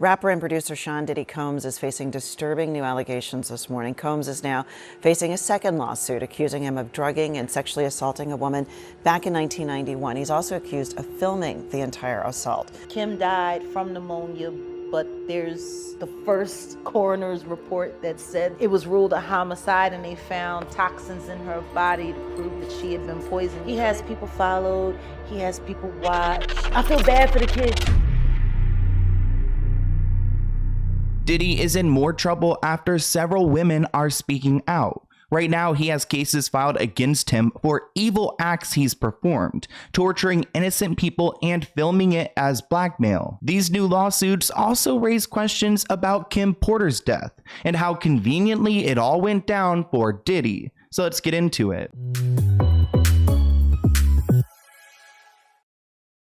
Rapper and producer Sean Diddy Combs is facing disturbing new allegations this morning. Combs is now facing a second lawsuit accusing him of drugging and sexually assaulting a woman back in 1991. He's also accused of filming the entire assault. Kim died from pneumonia, but there's the first coroner's report that said it was ruled a homicide and they found toxins in her body to prove that she had been poisoned. He has people followed, he has people watched. I feel bad for the kids. Diddy is in more trouble after several women are speaking out. Right now, he has cases filed against him for evil acts he's performed, torturing innocent people and filming it as blackmail. These new lawsuits also raise questions about Kim Porter's death and how conveniently it all went down for Diddy. So let's get into it.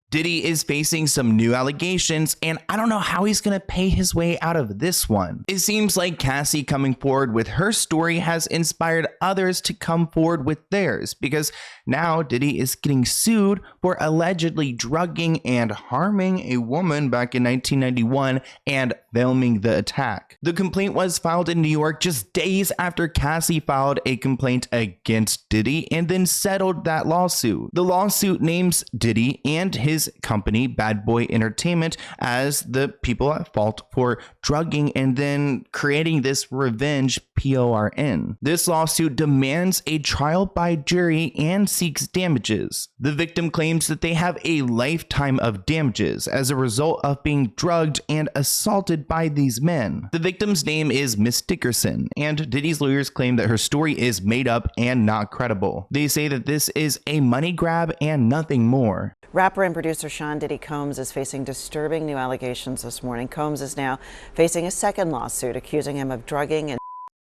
Diddy is facing some new allegations, and I don't know how he's gonna pay his way out of this one. It seems like Cassie coming forward with her story has inspired others to come forward with theirs, because now Diddy is getting sued for allegedly drugging and harming a woman back in 1991 and filming the attack. The complaint was filed in New York just days after Cassie filed a complaint against Diddy and then settled that lawsuit. The lawsuit names Diddy and his company, Bad Boy Entertainment, as the people at fault for drugging and then creating this revenge PORN. This lawsuit demands a trial by jury and seeks damages. The victim claims that they have a lifetime of damages as a result of being drugged and assaulted by these men. The victim's name is Miss Dickerson, and Diddy's lawyers claim that her story is made up and not credible. They say that this is a money grab and nothing more. Rapper and producer Sean Diddy Combs is facing disturbing new allegations this morning. Combs is now facing a second lawsuit accusing him of drugging and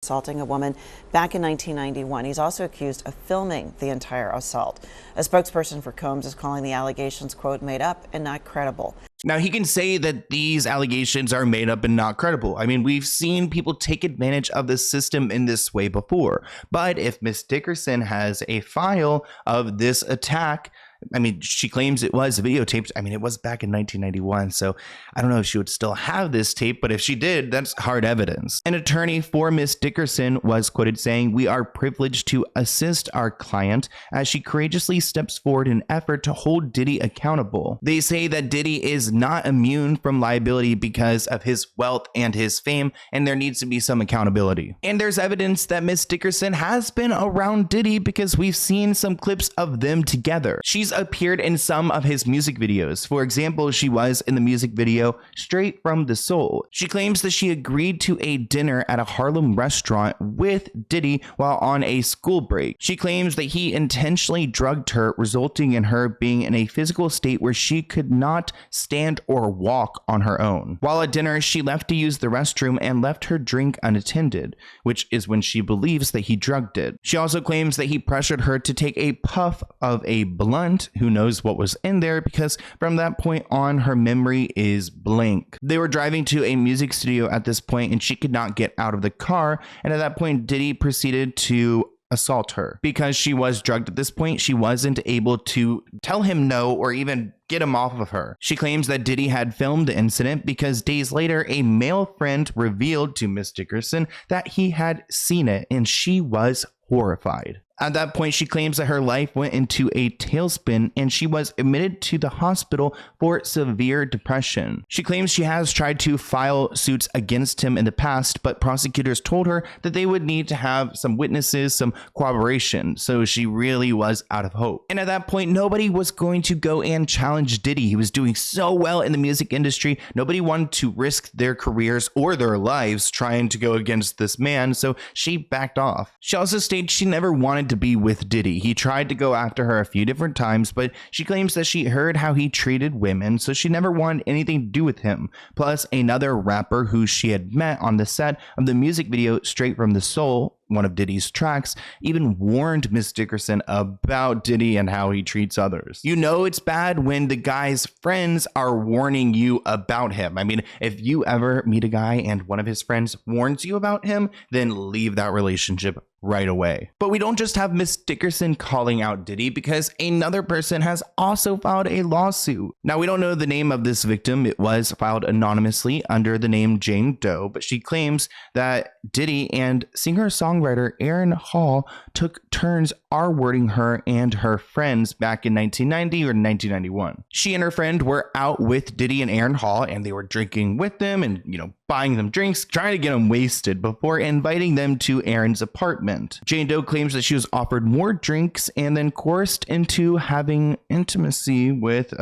assaulting a woman back in 1991. He's also accused of filming the entire assault. A spokesperson for Combs is calling the allegations, quote, made up and not credible. Now, he can say that these allegations are made up and not credible. I mean, we've seen people take advantage of the system in this way before. But if Miss Dickerson has a file of this attack, I mean, she claims it was videotaped. I mean, it was back in 1991, so I don't know if she would still have this tape, but if she did, that's hard evidence. An attorney for Miss Dickerson was quoted saying, "We are privileged to assist our client as she courageously steps forward in an effort to hold Diddy accountable." They say that Diddy is not immune from liability because of his wealth and his fame, and there needs to be some accountability. And there's evidence that Miss Dickerson has been around Diddy because we've seen some clips of them together. She's appeared in some of his music videos. For example, she was in the music video Straight from the Soul. She claims that she agreed to a dinner at a Harlem restaurant with Diddy while on a school break. She claims that he intentionally drugged her, resulting in her being in a physical state where she could not stand or walk on her own. While at dinner, she left to use the restroom and left her drink unattended, which is when she believes that he drugged it. She also claims that he pressured her to take a puff of a blunt. Who knows what was in there, because from that point on, her memory is blank. They were driving to a music studio at this point, and she could not get out of the car. And at that point, Diddy proceeded to assault her. Because she was drugged at this point, she wasn't able to tell him no or even get him off of her. She claims that Diddy had filmed the incident because days later, a male friend revealed to Miss Dickerson that he had seen it, and she was horrified. At that point, she claims that her life went into a tailspin and she was admitted to the hospital for severe depression. She claims she has tried to file suits against him in the past, but prosecutors told her that they would need to have some witnesses, some corroboration, so she really was out of hope. And at that point, nobody was going to go and challenge Diddy. He was doing so well in the music industry. Nobody wanted to risk their careers or their lives trying to go against this man, so she backed off. She also stated she never wanted to be with Diddy. He tried to go after her a few different times, but she claims that she heard how he treated women, so she never wanted anything to do with him. Plus, another rapper who she had met on the set of the music video Straight from the Soul, one of Diddy's tracks, even warned Miss Dickerson about Diddy and how he treats others. You know it's bad when the guy's friends are warning you about him. I mean, if you ever meet a guy and one of his friends warns you about him, then leave that relationship right away. But we don't just have Miss Dickerson calling out Diddy, because another person has also filed a lawsuit. Now, we don't know the name of this victim. It was filed anonymously under the name Jane Doe, but she claims that Diddy and singer-songwriter Aaron Hall took turns R-wording her and her friends back in 1990 or 1991. She and her friend were out with Diddy and Aaron Hall, and they were drinking with them and, buying them drinks, trying to get them wasted before inviting them to Aaron's apartment. Jane Doe claims that she was offered more drinks and then coerced into having intimacy with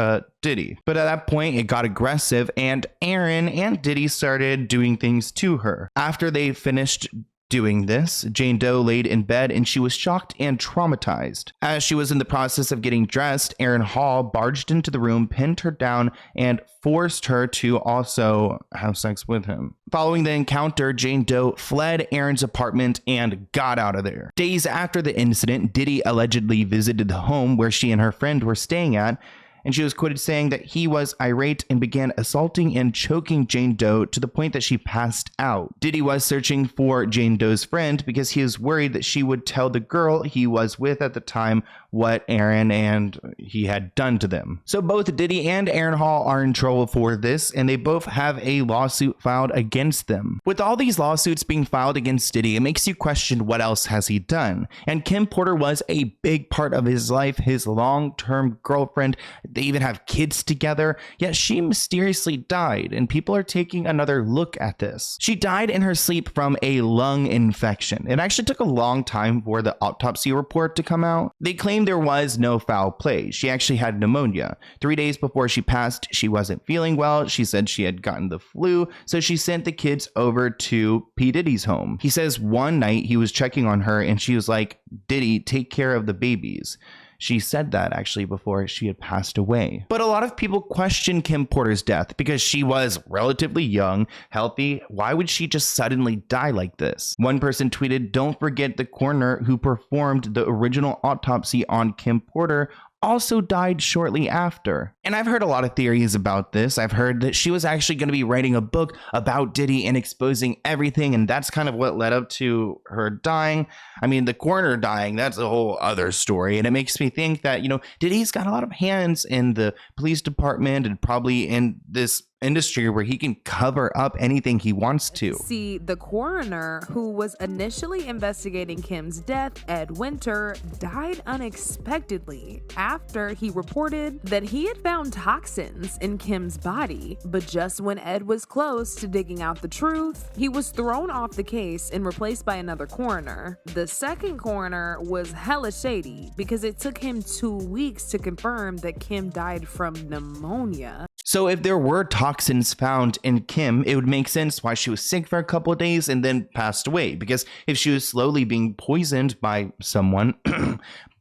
Diddy. But at that point, it got aggressive, and Aaron and Diddy started doing things to her. After they finished doing this, Jane Doe laid in bed and she was shocked and traumatized. As she was in the process of getting dressed, Aaron Hall barged into the room, pinned her down, and forced her to also have sex with him. Following the encounter, Jane Doe fled Aaron's apartment and got out of there. Days after the incident, Diddy allegedly visited the home where she and her friend were staying at, and she was quoted saying that he was irate and began assaulting and choking Jane Doe to the point that she passed out. Diddy was searching for Jane Doe's friend because he was worried that she would tell the girl he was with at the time what Aaron and he had done to them. So both Diddy and Aaron Hall are in trouble for this, and they both have a lawsuit filed against them. With all these lawsuits being filed against Diddy, it makes you question what else has he done. And Kim Porter was a big part of his life, his long-term girlfriend. They even have kids together, yet she mysteriously died, and people are taking another look at this. She died in her sleep from a lung infection. It actually took a long time for the autopsy report to come out. They claim there was no foul play. She actually had pneumonia. 3 days before she passed, she wasn't feeling well. She said she had gotten the flu, so she sent the kids over to P. Diddy's home. He says one night he was checking on her and she was like, "Diddy, take care of the babies." She said that actually before she had passed away. But a lot of people question Kim Porter's death because she was relatively young, healthy. Why would she just suddenly die like this? One person tweeted, "Don't forget the coroner who performed the original autopsy on Kim Porter also died shortly after." And I've heard a lot of theories about this. I've heard that she was actually going to be writing a book about Diddy and exposing everything, and that's kind of what led up to her dying. I mean, the coroner dying, that's a whole other story, and it makes me think that, Diddy's got a lot of hands in the police department and probably in this industry where he can cover up anything he wants to. See, the coroner who was initially investigating Kim's death, Ed Winter, died unexpectedly after he reported that he had found toxins in Kim's body. But just when Ed was close to digging out the truth, he was thrown off the case and replaced by another coroner. The second coroner was hella shady because it took him 2 weeks to confirm that Kim died from pneumonia. So if there were toxins found in Kim, it would make sense why she was sick for a couple of days and then passed away. Because if she was slowly being poisoned by someone,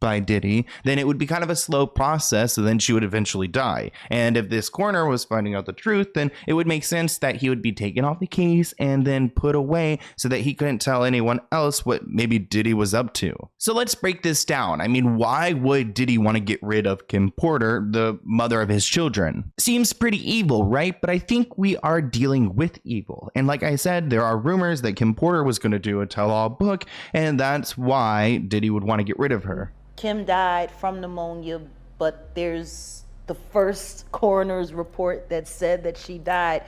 by Diddy, then it would be kind of a slow process, and then she would eventually die. And if this coroner was finding out the truth, then it would make sense that he would be taken off the case and then put away so that he couldn't tell anyone else what maybe Diddy was up to. So let's break this down. I mean, why would Diddy want to get rid of Kim Porter, the mother of his children? Seems pretty evil, right? But I think we are dealing with evil. And like I said, there are rumors that Kim Porter was going to do a tell-all book, and that's why Diddy would want to get rid of her. Kim died from pneumonia, but there's the first coroner's report that said that she died.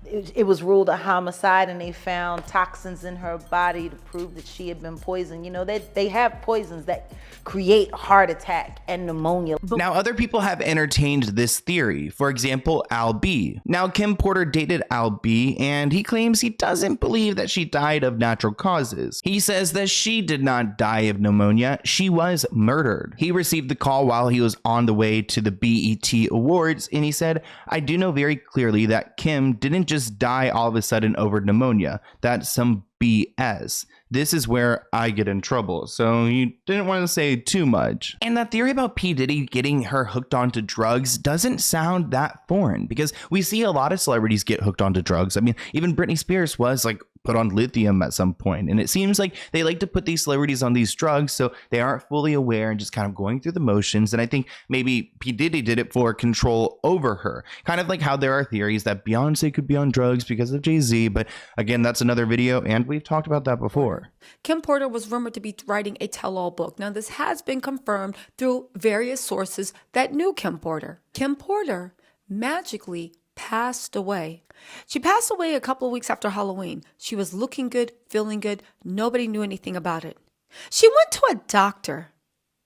It was ruled a homicide, and they found toxins in her body to prove that she had been poisoned. They have poisons that create heart attack and pneumonia. Now, other people have entertained this theory. For example, Al B. Now, Kim Porter dated Al B, and he claims he doesn't believe that she died of natural causes. He says that she did not die of pneumonia. She was murdered. He received the call while he was on the way to the BET Awards, and he said, "I do know very clearly that Kim didn't just die all of a sudden over pneumonia. That's some BS. This is where I get in trouble." So he didn't want to say too much. And that theory about P. Diddy getting her hooked onto drugs doesn't sound that foreign, because we see a lot of celebrities get hooked onto drugs. I mean, even Britney Spears was like put on lithium at some point. And it seems like they like to put these celebrities on these drugs so they aren't fully aware and just kind of going through the motions. And I think maybe P. Diddy did it for control over her. Kind of like how there are theories that Beyonce could be on drugs because of Jay-Z. But again, that's another video, and we've talked about that before. Kim Porter was rumored to be writing a tell-all book. Now, this has been confirmed through various sources that knew Kim Porter. Kim Porter magically passed away. She passed away a couple of weeks after Halloween. She was looking good, feeling good. Nobody knew anything about it. She went to a doctor,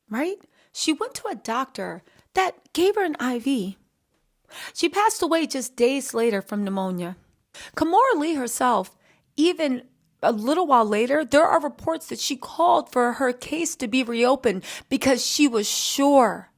right? She went to a doctor that gave her an IV. She passed away just days later from pneumonia. Kimora Lee herself, even a little while later, there are reports that she called for her case to be reopened because she was sure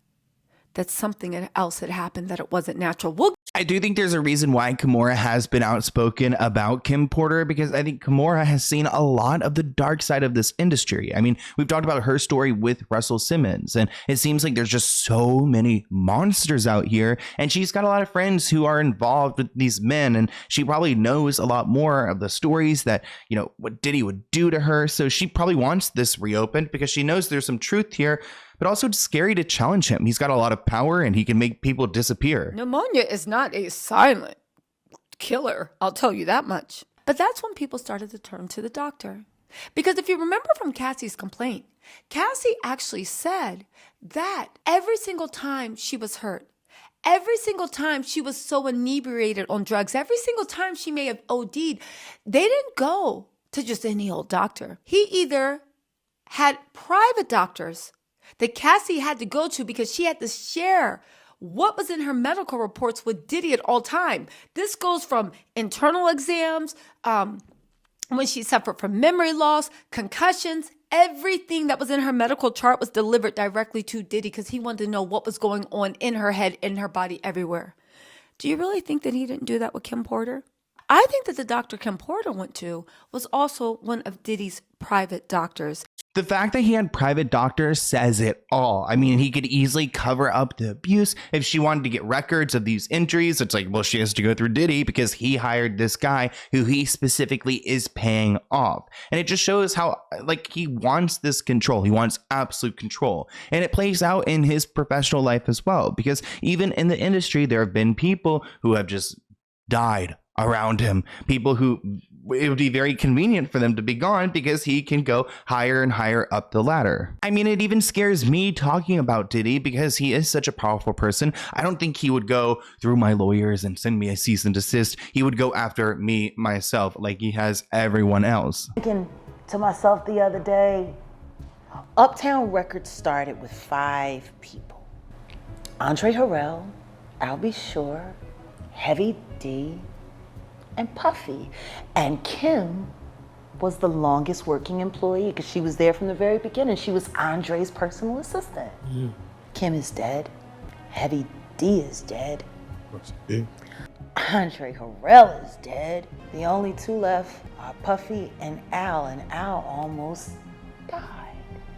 that something else had happened, that it wasn't natural. I do think there's a reason why Kimora has been outspoken about Kim Porter, because I think Kimora has seen a lot of the dark side of this industry. I mean, we've talked about her story with Russell Simmons, and it seems like there's just so many monsters out here, and she's got a lot of friends who are involved with these men, and she probably knows a lot more of the stories that, you know, what Diddy would do to her. So she probably wants this reopened because she knows there's some truth here. But also it's scary to challenge him. He's got a lot of power and he can make people disappear. Pneumonia is not a silent killer, I'll tell you that much. But that's when people started to turn to the doctor. Because if you remember from Cassie's complaint, Cassie actually said that every single time she was hurt, every single time she was so inebriated on drugs, every single time she may have OD'd, they didn't go to just any old doctor. He either had private doctors that Cassie had to go to because she had to share what was in her medical reports with Diddy at all time. This goes from internal exams, when she suffered from memory loss, concussions, everything that was in her medical chart was delivered directly to Diddy because he wanted to know what was going on in her head, in her body, everywhere. Do you really think that he didn't do that with Kim Porter? I think that the doctor Kim Porter went to was also one of Diddy's private doctors. The fact that he had private doctors says it all. I mean, he could easily cover up the abuse. If she wanted to get records of these injuries, it's like, well, she has to go through Diddy because he hired this guy who he specifically is paying off. And it just shows how, like, he wants this control. He wants absolute control. And it plays out in his professional life as well, because even in the industry, there have been people who have just died around him. People who it would be very convenient for them to be gone because he can go higher and higher up the ladder. I mean, it even scares me talking about Diddy because he is such a powerful person. I don't think he would go through my lawyers and send me a cease and desist. He would go after me myself like he has everyone else. Thinking to myself the other day, Uptown Records started with 5 people. Andre Harrell, I'll Be Sure, Heavy D, and Puffy. And Kim was the longest working employee because she was there from the very beginning. She was Andre's personal assistant. Kim is dead. Heavy D is dead. Andre Harrell is dead. The only 2 left are Puffy and Al almost died.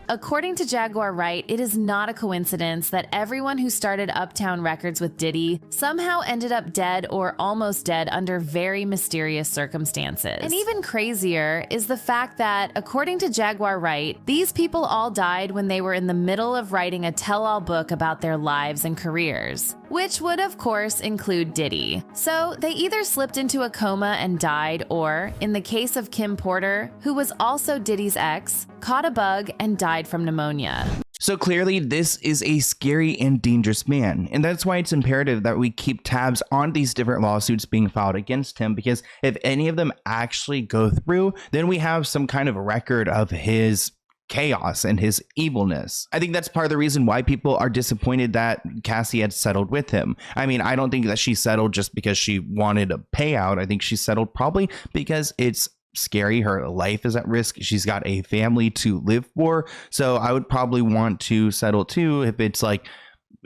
According to Jaguar Wright, it is not a coincidence that everyone who started Uptown Records with Diddy somehow ended up dead or almost dead under very mysterious circumstances. And even crazier is the fact that, according to Jaguar Wright, these people all died when they were in the middle of writing a tell-all book about their lives and careers, which would of course include Diddy. So they either slipped into a coma and died, or, in the case of Kim Porter, who was also Diddy's ex, caught a bug and died from pneumonia. So clearly this is a scary and dangerous man, and that's why it's imperative that we keep tabs on these different lawsuits being filed against him, because if any of them actually go through, then we have some kind of record of his chaos and his evilness. I think that's part of the reason why people are disappointed that Cassie had settled with him. I mean, I don't think that she settled just because she wanted a payout. I think she settled probably because it's scary. Her life is at risk. She's got a family to live for. So I would probably want to settle too if it's like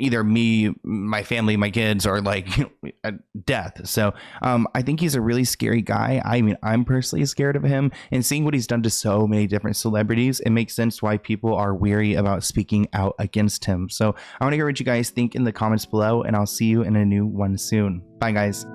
either me, my family, my kids, or like death. So I think he's a really scary guy. I mean, I'm personally scared of him, and seeing what he's done to so many different celebrities, it makes sense why people are weary about speaking out against him. So I want to hear what you guys think in the comments below, and I'll see you in a new one soon. Bye, guys.